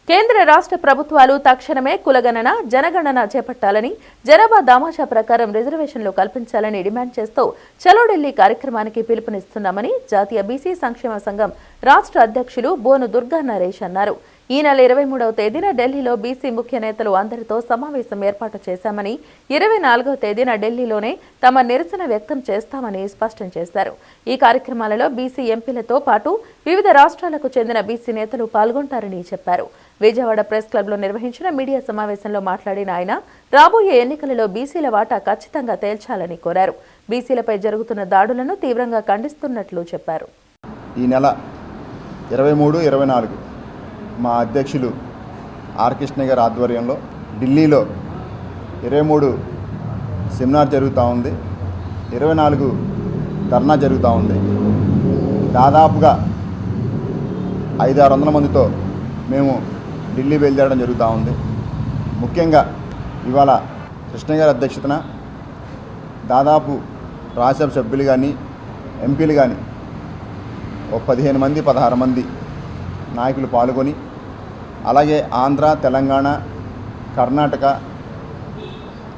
కేంద్ర రాష్ట్ర ప్రభుత్వాలు తక్షణమే కులగణన జనగణన చేపట్టాలని జనాభా దామాషా ప్రకారం రిజర్వేషన్లు కల్పించాలని డిమాండ్ చేస్తూ చలో ఢిల్లీ కార్యక్రమానికి పిలుపునిస్తున్నామని జాతీయ బీసీ సంక్షేమ సంఘం రాష్ట్ర అధ్యక్షులు బోను దుర్గా నరేష్ అన్నారు. ఈ నెల 23వ తేదీన ఢిల్లీలో బీసీ ముఖ్య నేతలు అందరితో సమావేశం ఏర్పాటు చేశామని 24వ తేదీన ఢిల్లీలోనే తమ నిరసన వ్యక్తం చేస్తామని స్పష్టం చేశారు. ఈ కార్యక్రమాలలో బీసీ ఎంపీలతో పాటు వివిధ రాష్ట్రాలకు చెందిన బీసీ నేతలు పాల్గొంటారని చెప్పారు. విజయవాడ ప్రెస్ క్లబ్లో నిర్వహించిన మీడియా సమావేశంలో మాట్లాడిన ఆయన రాబోయే ఎన్నికలలో బీసీల వాటా ఖచ్చితంగా తేల్చాలని కోరారు. బీసీలపై జరుగుతున్న దాడులను తీవ్రంగా ఖండిస్తున్నట్లు చెప్పారు. ఈ నెల 23, 24 మా అధ్యక్షులు ఆర్ కృష్ణ గారి ఆధ్వర్యంలో ఢిల్లీలో 23 సెమినార్ జరుగుతూ ఉంది, 24 ధర్నా జరుగుతూ ఉంది. దాదాపుగా 500-600 మందితో మేము ఢిల్లీ బయలుదేరడం జరుగుతూ ఉంది. ముఖ్యంగా ఇవాళ కృష్ణ గారి అధ్యక్షతన దాదాపు రాజ్యసభ సభ్యులు కానీ ఎంపీలు కానీ ఒక 15 మంది 16 మంది నాయకులు పాల్గొని, అలాగే ఆంధ్ర, తెలంగాణ, కర్ణాటక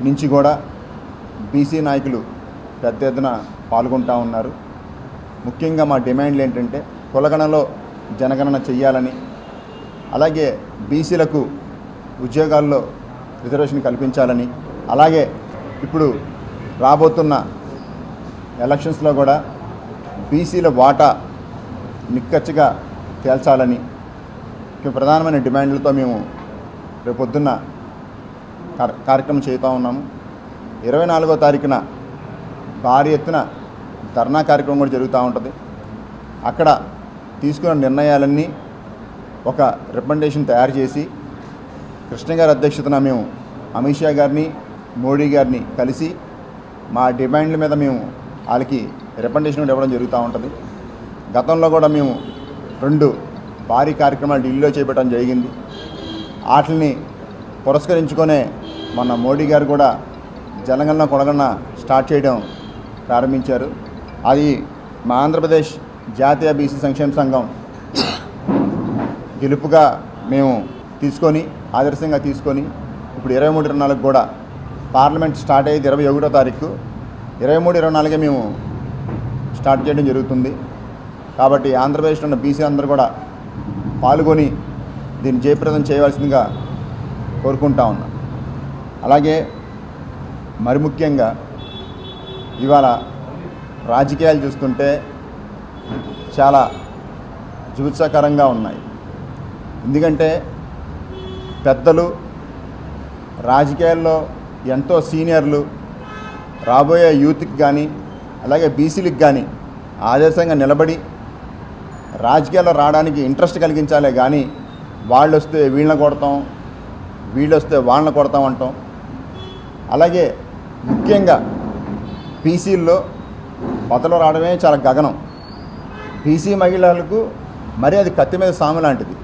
నుంచి కూడా బీసీ నాయకులు పెద్ద ఎత్తున పాల్గొంటూ ఉన్నారు. ముఖ్యంగా మా డిమాండ్లు ఏంటంటే కులగణనలో జనగణన చెయ్యాలని, అలాగే బీసీలకు ఉద్యోగాల్లో రిజర్వేషన్ కల్పించాలని, అలాగే ఇప్పుడు రాబోతున్న ఎలక్షన్స్లో కూడా బీసీల వాటా నిక్కచ్చిగా తేల్చాలని ప్రధానమైన డిమాండ్లతో మేము రేపొద్దున్న కార్యక్రమం చేస్తూ ఉన్నాము. 24వ తారీఖున భారీ ఎత్తున ధర్నా కార్యక్రమం కూడా జరుగుతూ ఉంటుంది. అక్కడ తీసుకున్న నిర్ణయాలన్నీ ఒక రికమెండేషన్ తయారు చేసి కృష్ణ గారి అధ్యక్షతన మేము అమిత్ షా గారిని, మోడీ గారిని కలిసి మా డిమాండ్ల మీద మేము వాళ్ళకి రికమెండేషన్ కూడా ఇవ్వడం జరుగుతూ ఉంటుంది. గతంలో కూడా మేము 2 భారీ కార్యక్రమాలు ఢిల్లీలో చేపట్టడం జరిగింది. వాటిని పురస్కరించుకొనే మొన్న మోడీ గారు కూడా జనగణన కులగణన స్టార్ట్ చేయడం ప్రారంభించారు. అది మా ఆంధ్రప్రదేశ్ జాతీయ బీసీ సంక్షేమ సంఘం గెలుపుగా మేము తీసుకొని, ఆదర్శంగా తీసుకొని ఇప్పుడు 23, 24 కూడా పార్లమెంట్ స్టార్ట్ అయ్యేది 21వ తారీఖు. 23, 24 మేము స్టార్ట్ చేయడం జరుగుతుంది. కాబట్టి ఆంధ్రప్రదేశ్లో ఉన్న బీసీ అందరూ కూడా పాల్గొని దీన్ని జయప్రదం చేయవలసిందిగా కోరుకుంటా ఉన్నాం. అలాగే మరి ముఖ్యంగా ఇవాళ రాజకీయాలు చూస్తుంటే చాలా జుగుత్సాకరంగా ఉన్నాయి. ఎందుకంటే పెద్దలు, రాజకీయాల్లో ఎంతో సీనియర్లు రాబోయే యూత్కి కానీ అలాగే బీసీలకు కానీ ఆదర్శంగా నిలబడి రాజకీయాల్లో రావడానికి ఇంట్రెస్ట్ కలిగించాలే కానీ వాళ్ళు వస్తే వీళ్ళని కొడతాం, వీళ్ళు వస్తే వాళ్ళని కొడతాం అంటాం. అలాగే ముఖ్యంగా బీసీల్లో పదలో రావడమే చాలా గగనం. బీసీ మహిళలకు మరి అది కత్తి మీద సాము లాంటిది.